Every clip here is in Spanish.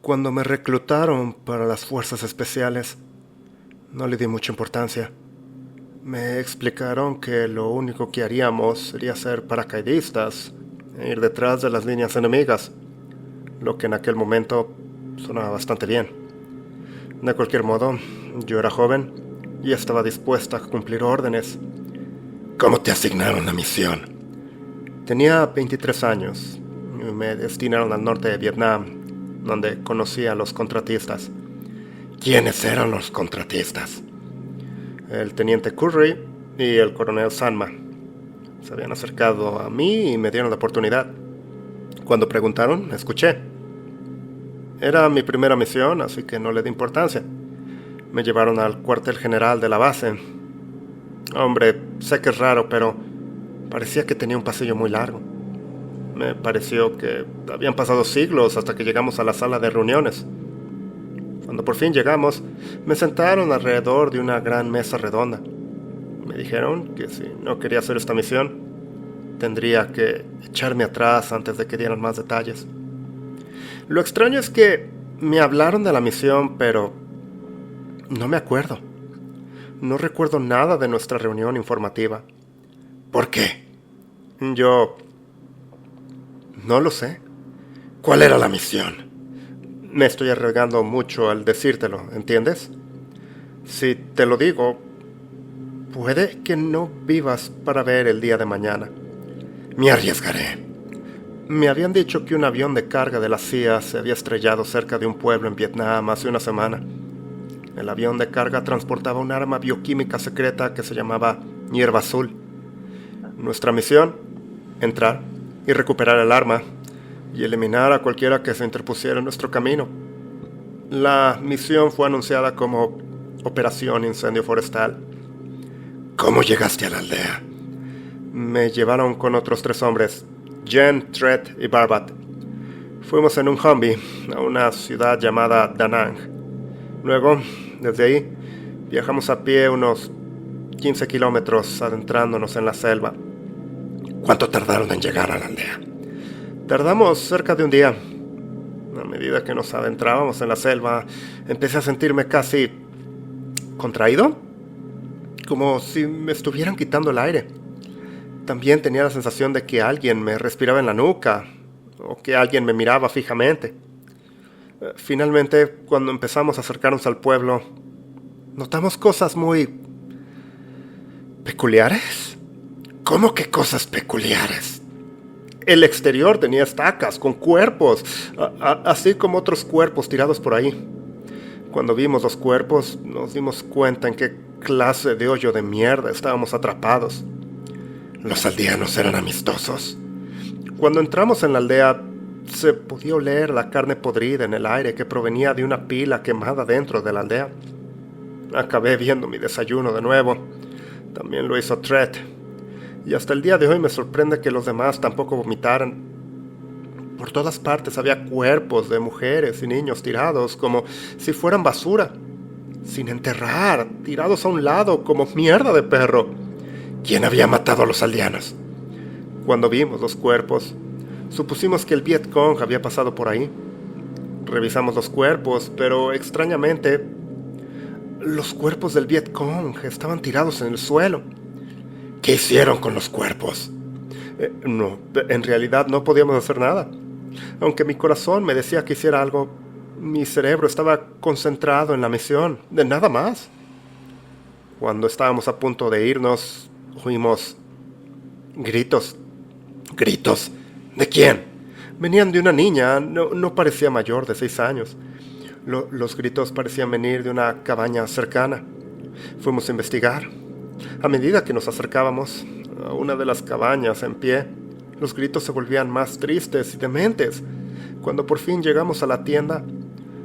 Cuando me reclutaron para las fuerzas especiales, no le di mucha importancia. Me explicaron que lo único que haríamos sería ser paracaidistas e ir detrás de las líneas enemigas, lo que en aquel momento sonaba bastante bien. De cualquier modo, yo era joven y estaba dispuesta a cumplir órdenes. ¿Cómo te asignaron la misión? Tenía 23 años y me destinaron al norte de Vietnam, donde conocí a los contratistas. ¿Quiénes eran los contratistas? El teniente Curry y el coronel Sanma. Se habían acercado a mí y me dieron la oportunidad. Cuando preguntaron, escuché. Era mi primera misión, así que no le di importancia. Me llevaron al cuartel general de la base. Hombre, sé que es raro, pero parecía que tenía un pasillo muy largo. Me pareció que habían pasado siglos hasta que llegamos a la sala de reuniones. Cuando por fin llegamos, me sentaron alrededor de una gran mesa redonda. Me dijeron que si no quería hacer esta misión, tendría que echarme atrás antes de que dieran más detalles. Lo extraño es que me hablaron de la misión, pero no me acuerdo. No recuerdo nada de nuestra reunión informativa. ¿Por qué? Yo no lo sé. ¿Cuál era la misión? Me estoy arriesgando mucho al decírtelo, ¿entiendes? Si te lo digo, puede que no vivas para ver el día de mañana. Me arriesgaré. Me habían dicho que un avión de carga de la CIA se había estrellado cerca de un pueblo en Vietnam hace una semana. El avión de carga transportaba un arma bioquímica secreta que se llamaba hierba azul. Nuestra misión, entrar y recuperar el arma y eliminar a cualquiera que se interpusiera en nuestro camino. La misión fue anunciada como Operación Incendio Forestal. ¿Cómo llegaste a la aldea? Me llevaron con otros 3 hombres, Jen, Tret y Barbat. Fuimos en un Humvee a una ciudad llamada Da Nang. Luego, desde ahí, viajamos a pie unos 15 kilómetros adentrándonos en la selva. ¿Cuánto tardaron en llegar a la aldea? Tardamos cerca de un día. A medida que nos adentrábamos en la selva, empecé a sentirme casi contraído, como si me estuvieran quitando el aire. También tenía la sensación de que alguien me respiraba en la nuca, o que alguien me miraba fijamente. Finalmente, cuando empezamos a acercarnos al pueblo, notamos cosas muy peculiares. ¿Cómo que cosas peculiares? El exterior tenía estacas con cuerpos, así como otros cuerpos tirados por ahí. Cuando vimos los cuerpos, nos dimos cuenta en qué clase de hoyo de mierda estábamos atrapados. ¿Los aldeanos eran amistosos? Cuando entramos en la aldea, se podía oler la carne podrida en el aire que provenía de una pila quemada dentro de la aldea. Acabé viendo mi desayuno de nuevo. También lo hizo Tret. Y hasta el día de hoy me sorprende que los demás tampoco vomitaran. Por todas partes había cuerpos de mujeres y niños tirados como si fueran basura, sin enterrar, tirados a un lado como mierda de perro. ¿Quién había matado a los aldeanos? Cuando vimos los cuerpos, supusimos que el Viet Cong había pasado por ahí. Revisamos los cuerpos, pero extrañamente, los cuerpos del Viet Cong estaban tirados en el suelo. ¿Qué hicieron con los cuerpos? No, en realidad no podíamos hacer nada. Aunque mi corazón me decía que hiciera algo, mi cerebro estaba concentrado en la misión, de nada más. Cuando estábamos a punto de irnos, oímos gritos. ¿Gritos? ¿De quién? Venían de una niña, no parecía mayor de 6 años. Los gritos parecían venir de una cabaña cercana. Fuimos a investigar. A medida que nos acercábamos a una de las cabañas en pie, los gritos se volvían más tristes y dementes. Cuando por fin llegamos a la tienda,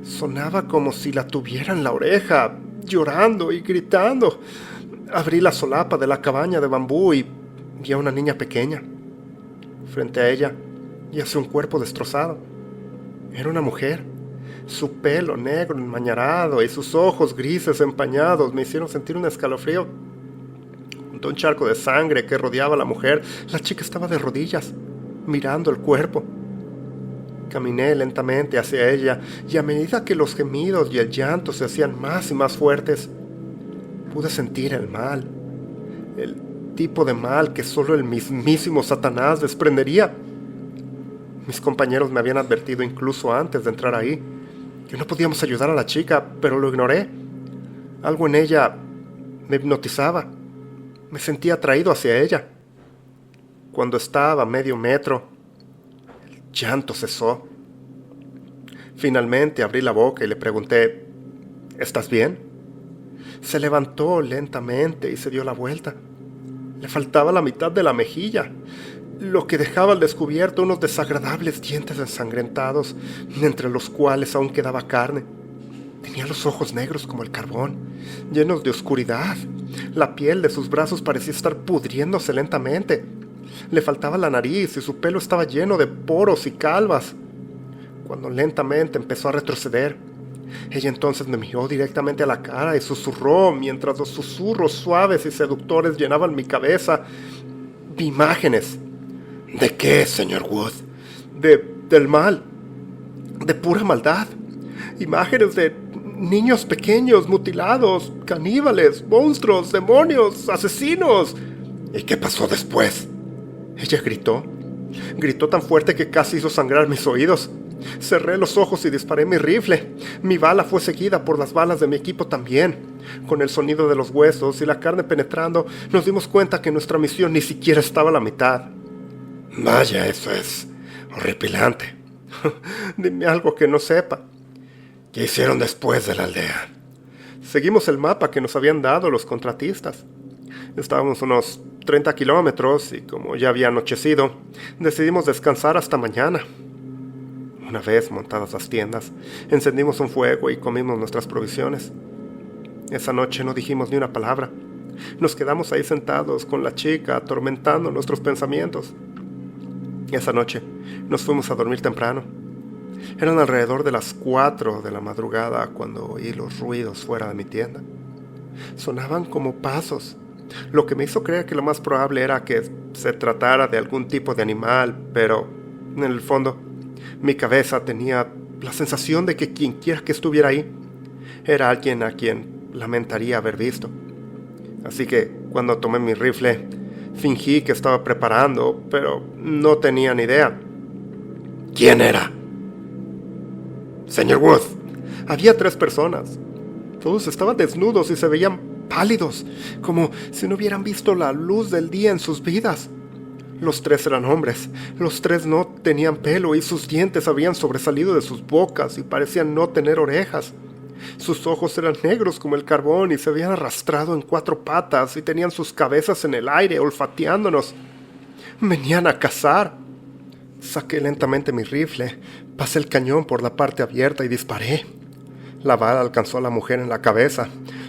sonaba como si la tuviera en la oreja, llorando y gritando. Abrí la solapa de la cabaña de bambú y vi a una niña pequeña. Frente a ella yacía un cuerpo destrozado. Era una mujer. Su pelo negro enmañarado y sus ojos grises empañados me hicieron sentir un escalofrío. Junto a un charco de sangre que rodeaba a la mujer, la chica estaba de rodillas, mirando el cuerpo. Caminé lentamente hacia ella y a medida que los gemidos y el llanto se hacían más y más fuertes, pude sentir el mal, el tipo de mal que solo el mismísimo Satanás desprendería. Mis compañeros me habían advertido incluso antes de entrar ahí que no podíamos ayudar a la chica, pero lo ignoré. Algo en ella me hipnotizaba. Me sentía atraído hacia ella. Cuando estaba a medio metro, el llanto cesó. Finalmente abrí la boca y le pregunté: ¿estás bien? Se levantó lentamente y se dio la vuelta. Le faltaba la mitad de la mejilla, lo que dejaba al descubierto unos desagradables dientes ensangrentados, entre los cuales aún quedaba carne. Tenía los ojos negros como el carbón, llenos de oscuridad. La piel de sus brazos parecía estar pudriéndose lentamente. Le faltaba la nariz y su pelo estaba lleno de poros y calvas. Cuando lentamente empezó a retroceder, ella entonces me miró directamente a la cara y susurró, mientras los susurros suaves y seductores llenaban mi cabeza. Vi imágenes. ¿De qué, señor Wood? Del mal, de pura maldad. Imágenes de niños pequeños mutilados, caníbales, monstruos, demonios, asesinos. ¿Y qué pasó después? Ella gritó tan fuerte que casi hizo sangrar mis oídos. Cerré los ojos y disparé mi rifle. Mi bala fue seguida por las balas de mi equipo también. Con el sonido de los huesos y la carne penetrando, nos dimos cuenta que nuestra misión ni siquiera estaba a la mitad. Vaya, eso es horripilante. Dime algo que no sepa. ¿Qué hicieron después de la aldea? Seguimos el mapa que nos habían dado los contratistas. Estábamos unos 30 kilómetros y como ya había anochecido, decidimos descansar hasta mañana. Una vez montadas las tiendas, encendimos un fuego y comimos nuestras provisiones. Esa noche no dijimos ni una palabra. Nos quedamos ahí sentados con la chica, atormentando nuestros pensamientos. Esa noche nos fuimos a dormir temprano. Eran alrededor de las 4 de la madrugada cuando oí los ruidos fuera de mi tienda. Sonaban como pasos, lo que me hizo creer que lo más probable era que se tratara de algún tipo de animal, pero en el fondo mi cabeza tenía la sensación de que quienquiera que estuviera ahí era alguien a quien lamentaría haber visto. Así que cuando tomé mi rifle, fingí que estaba preparando, pero no tenía ni idea. ¿Quién era? Señor Wood. Había 3 personas. Todos estaban desnudos y se veían pálidos, como si no hubieran visto la luz del día en sus vidas. Los 3 eran hombres. Los 3 no tenían pelo y sus dientes habían sobresalido de sus bocas y parecían no tener orejas. Sus ojos eran negros como el carbón y se habían arrastrado en 4 patas y tenían sus cabezas en el aire olfateándonos. Venían a cazar. Saqué lentamente mi rifle, pasé el cañón por la parte abierta y disparé. La bala alcanzó a la mujer en la cabeza.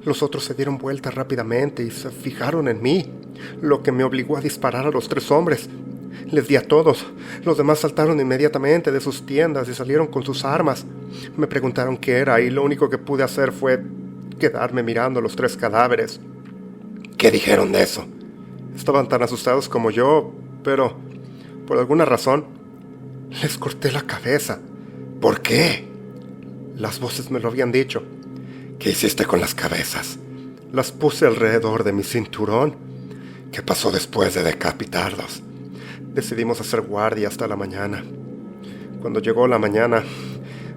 Los otros se dieron vuelta rápidamente y se fijaron en mí, lo que me obligó a disparar a los 3 hombres. Les di a todos. Los demás saltaron inmediatamente de sus tiendas y salieron con sus armas. Me preguntaron qué era y lo único que pude hacer fue quedarme mirando los 3 cadáveres. ¿Qué dijeron de eso? Estaban tan asustados como yo, pero por alguna razón les corté la cabeza. ¿Por qué? Las voces me lo habían dicho. ¿Qué hiciste con las cabezas? Las puse alrededor de mi cinturón. ¿Qué pasó después de decapitarlos? Decidimos hacer guardia hasta la mañana. Cuando llegó la mañana,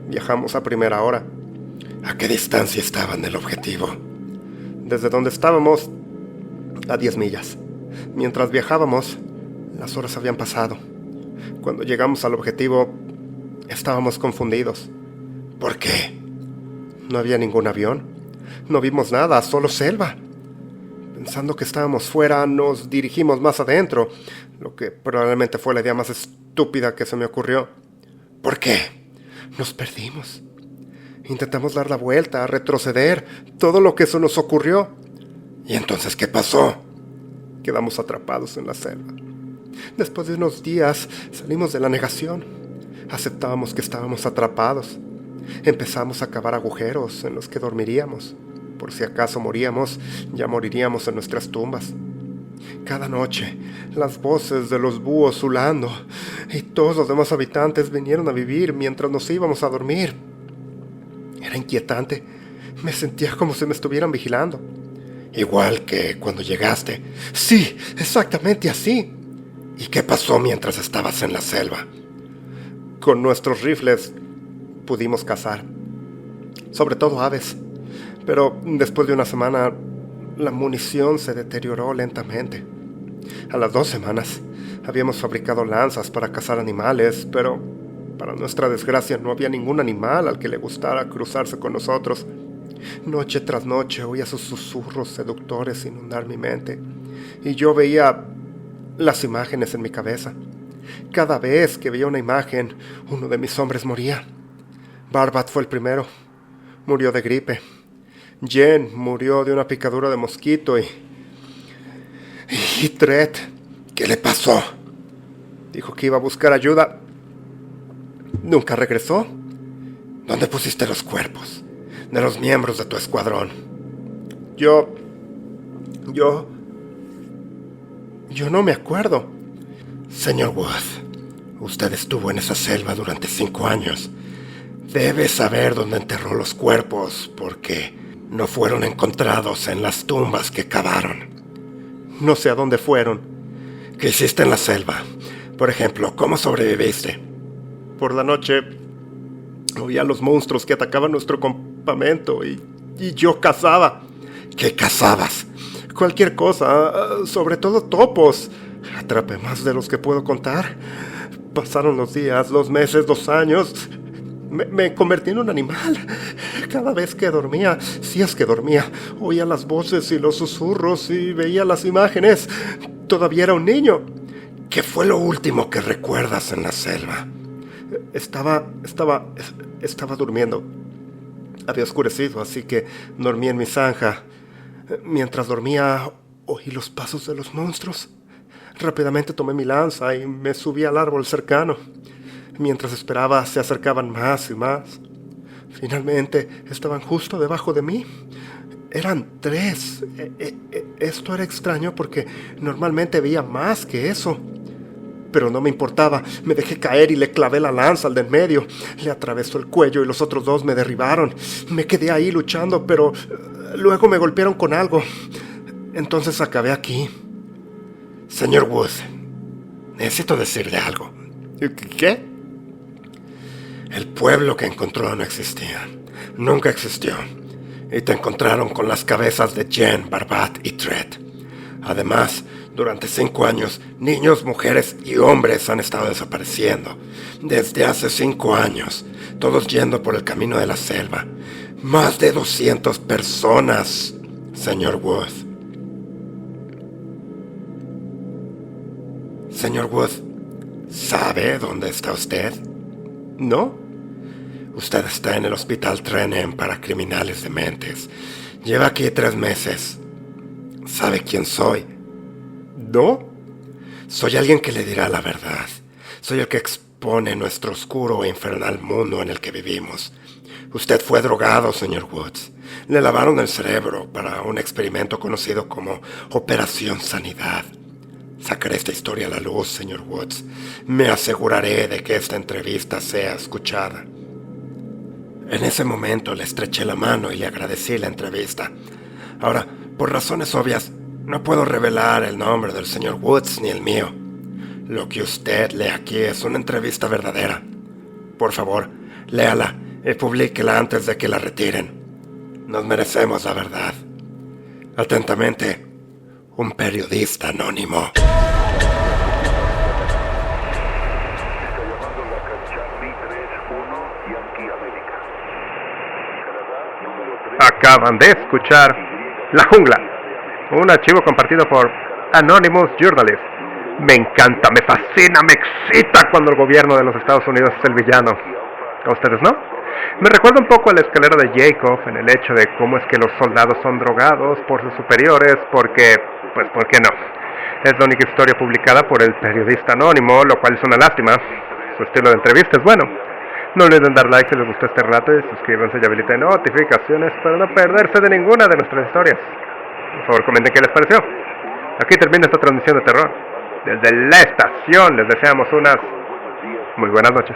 viajamos a primera hora. ¿A qué distancia estaban del objetivo? Desde donde estábamos, a 10 millas. Mientras viajábamos, las horas habían pasado. Cuando llegamos al objetivo, estábamos confundidos. ¿Por qué? No había ningún avión. No vimos nada, solo selva. Pensando que estábamos fuera, nos dirigimos más adentro, lo que probablemente fue la idea más estúpida que se me ocurrió. ¿Por qué? Nos perdimos. Intentamos dar la vuelta, retroceder, todo lo que se nos ocurrió. ¿Y entonces qué pasó? Quedamos atrapados en la selva. Después de unos días salimos de la negación. Aceptábamos que estábamos atrapados. Empezamos a cavar agujeros en los que dormiríamos. Por si acaso moríamos, ya moriríamos en nuestras tumbas. Cada noche, las voces de los búhos zulando, y todos los demás habitantes vinieron a vivir mientras nos íbamos a dormir. Era inquietante. Me sentía como si me estuvieran vigilando. Igual que cuando llegaste. Sí, exactamente así. ¿Y qué pasó mientras estabas en la selva? Con nuestros rifles pudimos cazar, sobre todo aves. Pero después de una semana, la munición se deterioró lentamente. A las 2 semanas, habíamos fabricado lanzas para cazar animales, pero para nuestra desgracia no había ningún animal al que le gustara cruzarse con nosotros. Noche tras noche oía sus susurros seductores inundar mi mente, y yo veía las imágenes en mi cabeza. Cada vez que veía una imagen, uno de mis hombres moría. Barbat fue el primero. Murió de gripe. Jen murió de una picadura de mosquito y Tret, ¿qué le pasó? dijo que iba a buscar ayuda. Nunca regresó. ¿Dónde pusiste los cuerpos de los miembros de tu escuadrón? Yo no me acuerdo. Señor Wood, usted estuvo en esa selva durante 5 años. Debe saber dónde enterró los cuerpos, porque no fueron encontrados en las tumbas que cavaron. No sé a dónde fueron. ¿Qué hiciste en la selva? Por ejemplo, ¿cómo sobreviviste? Por la noche oía a los monstruos que atacaban nuestro campamento y yo cazaba. ¿Qué cazabas? Cualquier cosa, sobre todo topos. Atrapé más de los que puedo contar. Pasaron los días, los meses, los años. Me convertí en un animal. Cada vez que dormía, si es que dormía, oía las voces y los susurros y veía las imágenes. Todavía era un niño. ¿Qué fue lo último que recuerdas en la selva? Estaba durmiendo. Había oscurecido, así que dormí en mi zanja. Mientras dormía, oí los pasos de los monstruos. Rápidamente tomé mi lanza y me subí al árbol cercano. Mientras esperaba, se acercaban más y más. Finalmente, estaban justo debajo de mí. Eran 3. Esto era extraño porque normalmente veía más que eso. Pero no me importaba. Me dejé caer y le clavé la lanza al de en medio. Le atravesó el cuello y los otros 2 me derribaron. Me quedé ahí luchando, pero luego me golpearon con algo. Entonces acabé aquí. Señor Wood, necesito decirle algo. ¿Qué? El pueblo que encontró no existía. Nunca existió. Y te encontraron con las cabezas de Jen, Barbat y Tret. Además, durante 5 años, niños, mujeres y hombres han estado desapareciendo. Desde hace 5 años, todos yendo por el camino de la selva. Más de 200 personas, señor Wood. Señor Wood, ¿sabe dónde está usted? ¿No? Usted está en el Hospital Trenem para criminales dementes. Lleva aquí 3 meses. ¿Sabe quién soy? ¿No? Soy alguien que le dirá la verdad. Soy el que expone nuestro oscuro e infernal mundo en el que vivimos. Usted fue drogado, señor Woods. Le lavaron el cerebro para un experimento conocido como Operación Sanidad. Sacaré esta historia a la luz, señor Woods. Me aseguraré de que esta entrevista sea escuchada. En ese momento le estreché la mano y le agradecí la entrevista. Ahora, por razones obvias, no puedo revelar el nombre del señor Woods ni el mío. Lo que usted lee aquí es una entrevista verdadera. Por favor, léala y publíquela antes de que la retiren. Nos merecemos la verdad. Atentamente, un periodista anónimo. Acaban de escuchar La Jungla, un archivo compartido por Anonymous Journalist. Me encanta, me fascina, me excita cuando el gobierno de los Estados Unidos es el villano. ¿A ustedes no? Me recuerda un poco a la escalera de Jacob en el hecho de cómo es que los soldados son drogados por sus superiores porque, pues, ¿por qué no? Es la única historia publicada por el periodista anónimo, lo cual es una lástima. Su estilo de entrevista es bueno. No olviden dar like si les gustó este relato y suscríbanse y habiliten notificaciones para no perderse de ninguna de nuestras historias. Por favor, comenten qué les pareció. Aquí termina esta transmisión de terror. Desde la estación les deseamos unas muy buenas noches.